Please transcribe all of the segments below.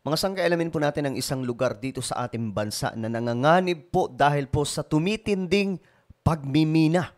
Mga sangkay, alamin po natin ang isang lugar dito sa ating bansa na nanganganib po dahil po sa tumitinding pagmimina.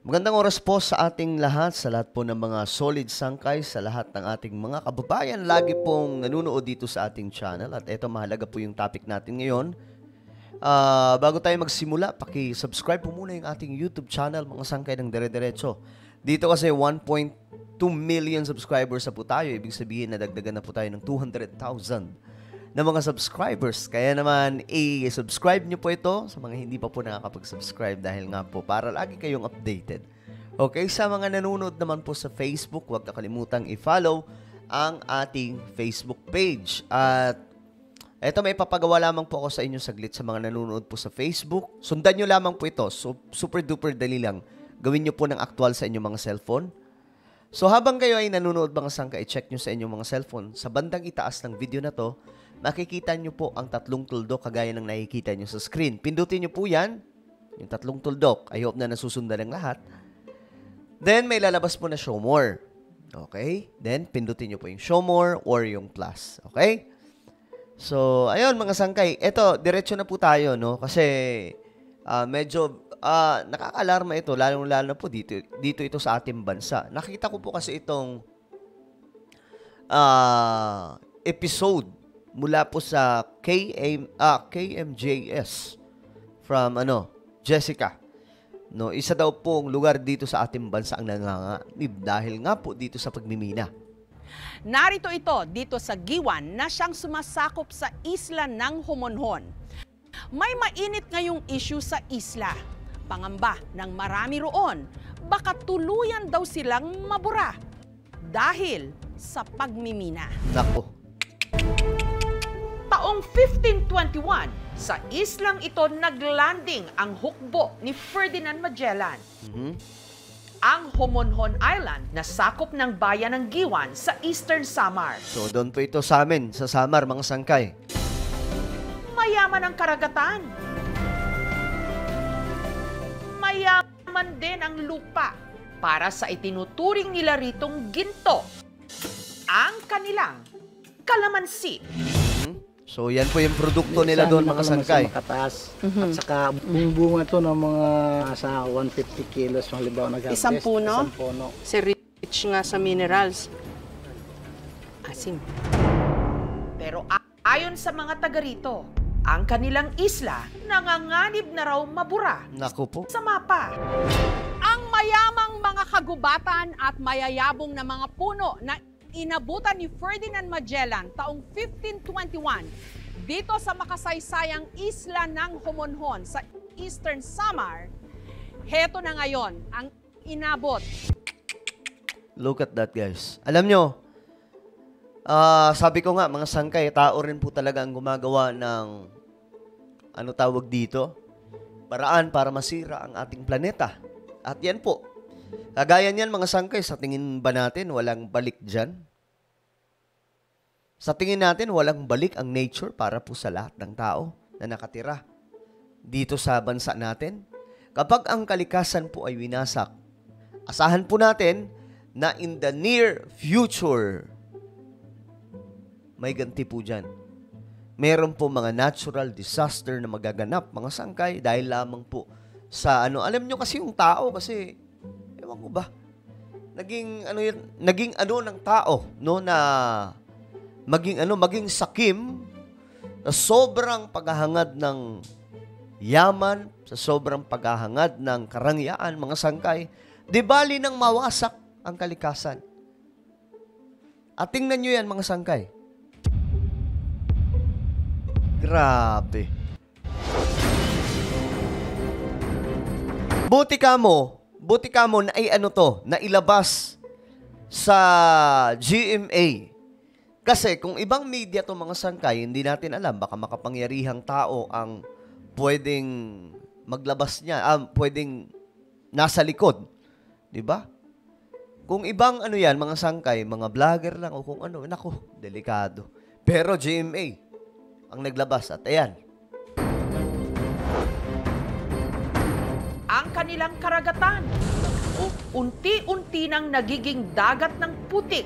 Magandang oras po sa ating lahat, sa lahat po ng mga solid sangkay, sa lahat ng ating mga kababayan. Lagi pong nanunood dito sa ating channel at eto mahalaga po yung topic natin ngayon. Bago tayo magsimula, paki-subscribe po muna yung ating YouTube channel, mga sangkay ng dire-diretso. Dito kasi 1.2 million subscribers na po tayo. Ibig sabihin na dagdagan na po tayo ng 200,000 na mga subscribers. Kaya naman, i-subscribe nyo po ito sa mga hindi pa po nakakapag-subscribe dahil nga po para lagi kayong updated. Okay, sa mga nanonood naman po sa Facebook, huwag kakalimutang i-follow ang ating Facebook page. At eto, may papagawa lamang po ako sa inyo saglit sa mga nanonood po sa Facebook. Sundan nyo lamang po ito. So, super duper dali lang. Gawin nyo po ng aktual sa inyong mga cellphone. So, habang kayo ay nanonood mga sangka, i-check nyo sa inyong mga cellphone. Sa bandang itaas ng video na to, makikita nyo po ang tatlong tuldok kagaya ng nakikita nyo sa screen. Pindutin nyo po yan, yung tatlong tuldok. I hope na nasusundan ng lahat. Then, may lalabas po na show more. Okay? Then, pindutin nyo po yung show more or yung plus. Okay? So, ayun mga sangkay. Ito, diretso na po tayo, no? Kasi medyo nakaka-alarma ito, lalo na po dito ito sa ating bansa. Nakita ko po kasi itong episode mula po sa KMJS from Jessica. No, isa daw pong lugar dito sa ating bansa ang nanganganib dahil nga po dito sa pagmimina. Narito ito dito sa Giwan na siyang sumasakop sa isla ng Homonhon. May mainit ngayong issue sa isla. Pangamba ng marami roon, baka tuluyan daw silang mabura dahil sa pagmimina. Nako. Taong 1521, sa islang ito naglanding ang hukbo ni Ferdinand Magellan. Ang Homonhon Island na sakop ng bayan ng Giwan sa Eastern Samar. So, doon po ito sa amin, sa Samar, mga sangkay. Mayaman ang karagatan. Mayaman din ang lupa para sa itinuturing nila ritong ginto. Ang kanilang kalamansi. So, yan po yung produkto nila doon, mga sangkay. Makataas. At saka, bunga to ng mga sa 150 kilos, halimbawa nag-harvest. Isang puno? Isang puno. Si rich nga sa minerals. Asim. Pero ayon sa mga taga rito, ang kanilang isla nanganganib na raw mabura. Naku po. Sa mapa. Ang mayamang mga kagubatan at mayayabong na mga puno na inabutan ni Ferdinand Magellan taong 1521 dito sa makasaysayang isla ng Homonhon sa Eastern Samar, heto na ngayon ang inabot. Look at that, guys. Alam nyo, sabi ko nga, mga sangkay, tao rin po talaga ang gumagawa ng, ano tawag dito, paraan para masira ang ating planeta. At yan po, kagaya niyan mga sangkay, sa tingin ba natin walang balik dyan? Sa tingin natin walang balik ang nature para po sa lahat ng tao na nakatira dito sa bansa natin? Kapag ang kalikasan po ay winasak, asahan po natin na in the near future, may ganti po dyan. Meron po mga natural disaster na magaganap, mga sangkay, dahil lamang po sa alam nyo kasi yung tao kasi ewan ko ba, naging ng tao, no, na maging sakim sa sobrang paghahangad ng yaman, sa sobrang paghahangad ng karangyaan, mga sangkay, di bali nang mawasak ang kalikasan. At tingnan nyo yan, mga sangkay. Grabe. Buti ka mo na nailabas sa GMA. Kasi kung ibang media to, mga sangkay, hindi natin alam, baka makapangyarihang tao ang pwedeng maglabas niya, pwedeng nasa likod. Diba? Kung ibang yan, mga sangkay, mga vlogger lang o kung naku, delikado. Pero GMA ang naglabas at ayan. Ang kanilang karagatan. unti-unti nang nagiging dagat ng putik.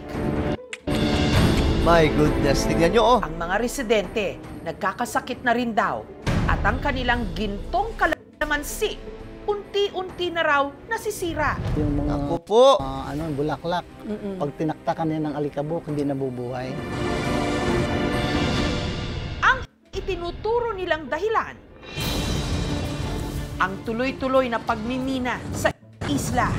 My goodness, tingnan nyo, oh. Ang mga residente, nagkakasakit na rin daw. At ang kanilang gintong kalamansi, unti-unti na raw nasisira. Yung mga Ako po. bulaklak, pag tinaktakan niya ng alikabok, hindi nabubuhay. Ang itinuturo nilang dahilan, ang tuloy-tuloy na pagmimina sa isla.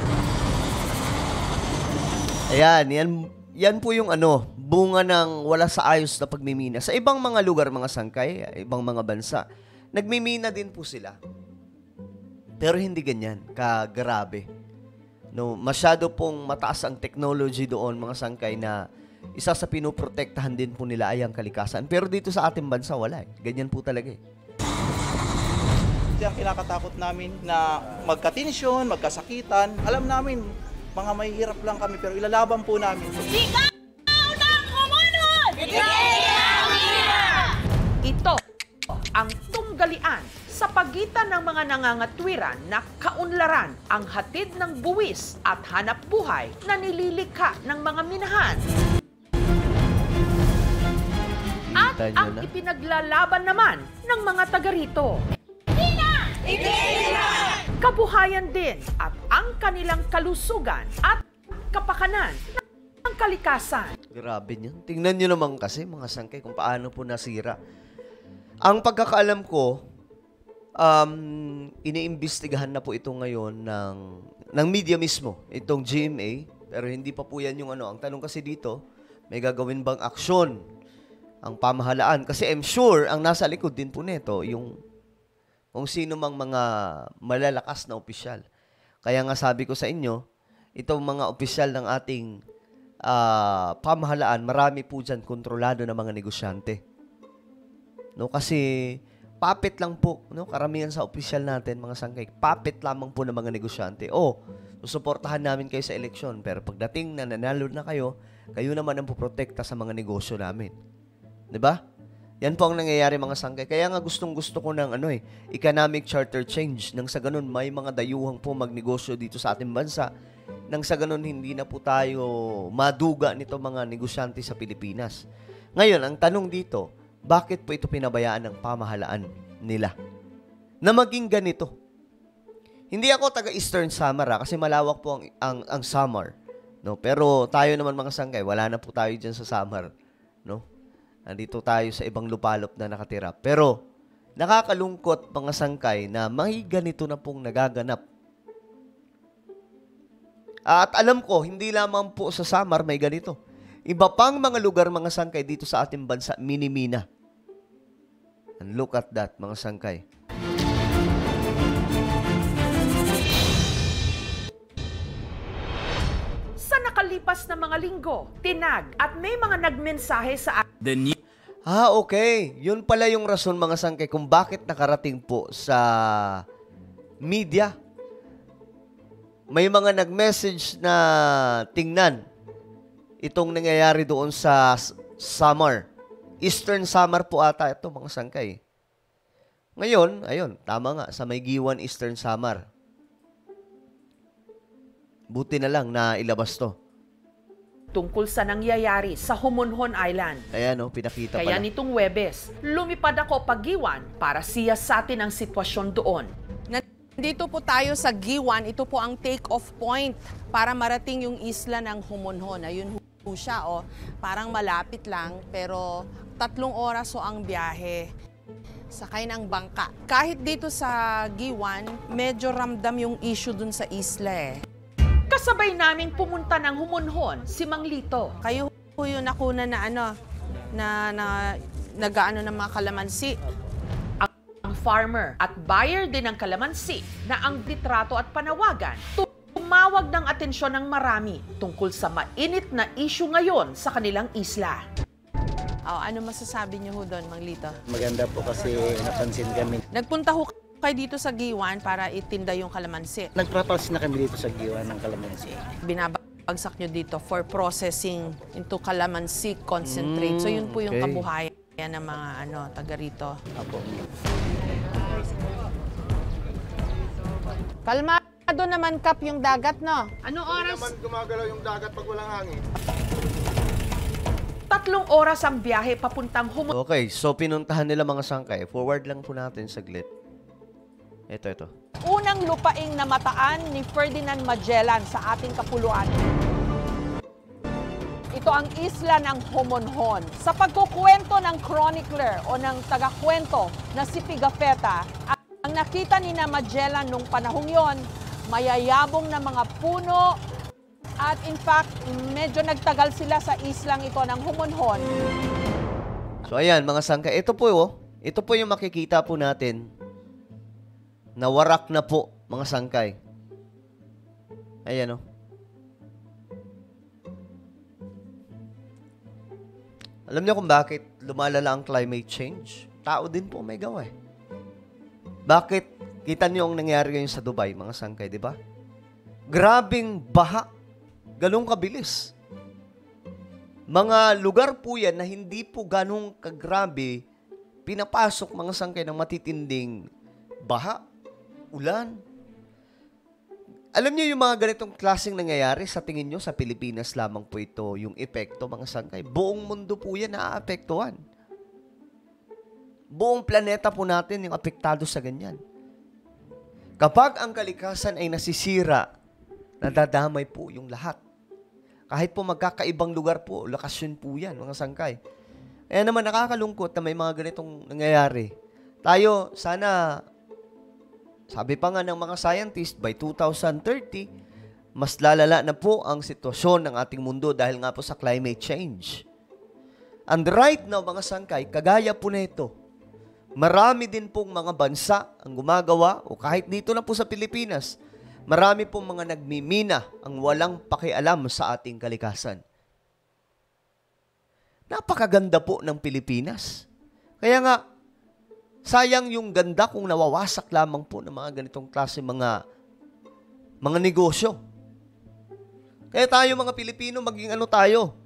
Ayan, yan po yung bunga ng wala sa ayos na pagmimina. Sa ibang mga lugar, mga sangkay, ibang mga bansa, nagmimina din po sila. Pero hindi ganyan, kagrabe. No, masyado pong mataas ang technology doon, mga sangkay, na isa sa pinoprotektahan din po nila ay ang kalikasan. Pero dito sa ating bansa, wala eh. Ganyan po talaga eh. Kasi ang kinakatakot namin na magkatensyon, magkasakitan. Alam namin, mga mahihirap lang kami, pero ilalaban po namin. Ito ang tunggalian sa pagitan ng mga nangangatwiran na kaunlaran ang hatid ng buwis at hanap buhay na nililikha ng mga minahan. At Kita nyo ang na. ipinaglalaban naman ng mga taga rito. Kabuhayan din at ang kanilang kalusugan at kapakanan ng kalikasan. Grabe niyan. Tingnan nyo naman kasi, mga sangkay, kung paano po nasira. Ang pagkakaalam ko, iniimbestigahan na po ito ngayon ng media mismo, itong GMA, pero hindi pa po yan yung Ang tanong kasi dito, may gagawin bang aksyon ang pamahalaan? Kasi I'm sure, ang nasa likod din po nito, yung kung sino mang mga malalakas na opisyal. Kaya nga sabi ko sa inyo, itong mga opisyal ng ating pamahalaan, marami po dyan kontrolado ng mga negosyante. No, kasi puppet lang po, no, karamihan sa opisyal natin, mga sangkay, puppet lamang po ng mga negosyante. Susuportahan namin kayo sa eleksyon, pero pagdating na nanalo na kayo naman ang poprotekta sa mga negosyo namin. 'Di ba? Yan po ang nangyayari, mga sangkay. Kaya nga gustong-gusto ko ng economic charter change. Nang sa ganun, may mga dayuhang po magnegosyo dito sa ating bansa. Nang sa ganun, hindi na po tayo maduga nito mga negosyante sa Pilipinas. Ngayon, ang tanong dito, bakit po ito pinabayaan ng pamahalaan nila na maging ganito? Hindi ako taga Eastern Samar kasi malawak po ang Samar. No? Pero tayo naman, mga sangkay, wala na po tayo dyan sa Samar. No? Nandito tayo sa ibang lupalop na nakatira. Pero, nakakalungkot, mga sangkay, na may ganito na pong nagaganap. At alam ko, hindi lamang po sa Samar may ganito. Iba pang mga lugar, mga sangkay, dito sa ating bansa, minimina. And look at that, mga sangkay. Sa nakalipas na mga linggo, tinag at may mga nagmensahe sa Okay. Yun pala yung rason, mga sangkay, kung bakit nakarating po sa media. May mga nag-message na tingnan itong nangyayari doon sa Samar. Eastern Samar po ata ito, mga sangkay. Ngayon, ayun, tama nga, sa May Giwan, Eastern Samar. Buti na lang na ilabas to. tungkol sa nangyayari sa Homonhon Island. Ayan, pinakita Kaya pala. nitong Webes, lumipad ako pag-Giwan para siyasatin ang sitwasyon doon. Nandito po tayo sa Giwan. Ito po ang take-off point para marating yung isla ng Homonhon. Ayun po siya, parang malapit lang, pero 3 oras ang biyahe. Sakay ng bangka. Kahit dito sa Giwan, medyo ramdam yung issue dun sa isla Kasabay naming pumunta ng Homonhon si Mang Lito. Kayo po yung nakuna na nag-aano ng mga kalamansi. Ang farmer at buyer din ng kalamansi na ang litrato at panawagan tumawag ng atensyon ng marami tungkol sa mainit na issue ngayon sa kanilang isla. Ano masasabi niyo ho doon, Mang Lito? Maganda po kasi napansin kami. Nagpunta ho kayo dito sa Giwan para itinda yung kalamansi. Nagpapalis na kami dito sa Giwan ng kalamansi. Binabagsak nyo dito for processing into calamansi concentrate. So yun po yung okay. kabuhayan ng mga taga rito. Apo. Kalmado Doon naman, Kap, yung dagat, no? Anong Hindi oras? naman gumagalaw yung dagat pag walang hangin. 3 oras ang biyahe papuntang Humonhon. Okay, so pinuntahan nila mga sangkay. Forward lang po natin saglit. Ito. Unang lupaing namataan ni Ferdinand Magellan sa ating kapuluan. Ito ang isla ng Humonhon. Sa pagkukwento ng chronicler o ng tagakwento na si Pigafetta, ang nakita ni na Magellan nung panahong yon, mayayabong na mga puno at in fact, medyo nagtagal sila sa islang ito ng Humonhon. So ayan, mga sangkay. Ito po yung makikita po natin. Nawarak na po, mga sangkay. Ayan, Alam niyo kung bakit lumalala ang climate change? Tao din po may gawa eh. Bakit? Kita niyo ang nangyari ngayon sa Dubai, mga sangkay, di ba? Grabing baha. Ganong kabilis. Mga lugar po yan na hindi po ganong kagrabe, pinapasok mga sangkay ng matitinding baha, ulan. Alam niyo yung mga ganitong klaseng nangyayari sa tingin niyo sa Pilipinas lamang po ito yung epekto, mga sangkay. Buong mundo po yan naaapektuhan. Buong planeta po natin yung apektado sa ganyan. Kapag ang kalikasan ay nasisira, nadadamay po yung lahat. Kahit po magkakaibang lugar po, lokasyon po yan, mga sangkay. Kaya naman nakakalungkot na may mga ganitong nangyayari. Tayo, sana, sabi pa nga ng mga scientist, by 2030, mas lalala na po ang sitwasyon ng ating mundo dahil nga po sa climate change. And right now, mga sangkay, kagaya po na ito, marami din pong mga bansa ang gumagawa, o kahit dito na po sa Pilipinas, marami pong mga nagmimina ang walang pakialam sa ating kalikasan. Napakaganda po ng Pilipinas. Kaya nga, sayang yung ganda kung nawawasak lamang po ng mga ganitong klase mga negosyo. Kaya tayo mga Pilipino, maging ano tayo?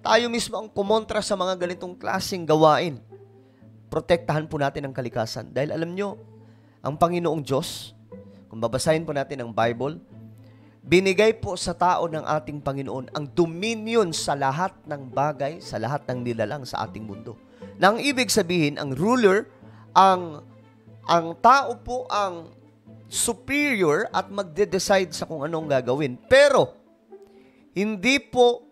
Tayo mismo ang kumontra sa mga ganitong klaseng gawain. Protektahan po natin ang kalikasan. Dahil alam nyo, ang Panginoong Diyos, kung babasahin po natin ang Bible, binigay po sa tao ng ating Panginoon ang dominion sa lahat ng bagay, sa lahat ng nilalang sa ating mundo. Nang ibig sabihin, ang ruler, ang tao po ang superior at magde-decide sa kung anong gagawin. Pero, hindi po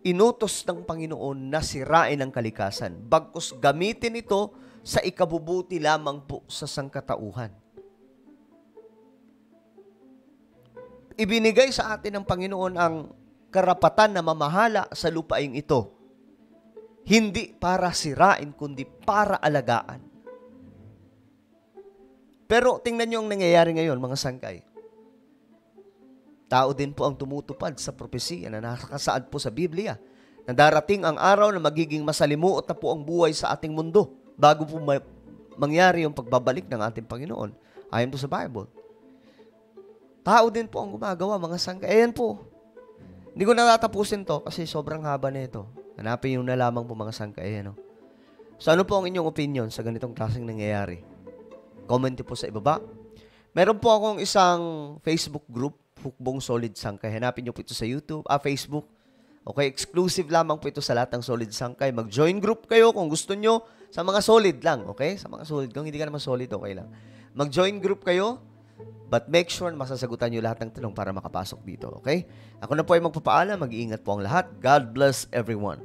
inutos ng Panginoon na sirain ang kalikasan. Bagkus gamitin ito sa ikabubuti lamang po sa sangkatauhan. Ibinigay sa atin ng Panginoon ang karapatan na mamahala sa lupaing ito. Hindi para sirain, kundi para alagaan. Pero tingnan niyo ang nangyayari ngayon, mga sangkay. Tao din po ang tumutupad sa propesiya na nakasaad po sa Biblia na darating ang araw na magiging masalimuot na po ang buhay sa ating mundo bago po mangyari yung pagbabalik ng ating Panginoon. Ayon po sa Bible. Tao din po ang gumagawa, mga sangkay. Ayan po. Hindi ko natatapusin to kasi sobrang haba na ito. Hanapin yung nalamang po, mga sangkay. Ayan, So ano po ang inyong opinion sa ganitong klaseng nangyayari? Comment po sa ibaba. Meron po akong isang Facebook group, Hukbong Solid Sangkay. Hanapin nyo po ito sa YouTube, Facebook. Okay, exclusive lamang po ito sa lahat ng Solid Sangkay. Mag-join group kayo kung gusto nyo sa mga solid lang. Okay? Sa mga solid. Kung hindi ka naman solid, okay lang. Mag-join group kayo, but make sure na masasagutan nyo lahat ng tanong para makapasok dito. Okay? Ako na po ay magpapaalam. Mag-iingat po ang lahat. God bless everyone.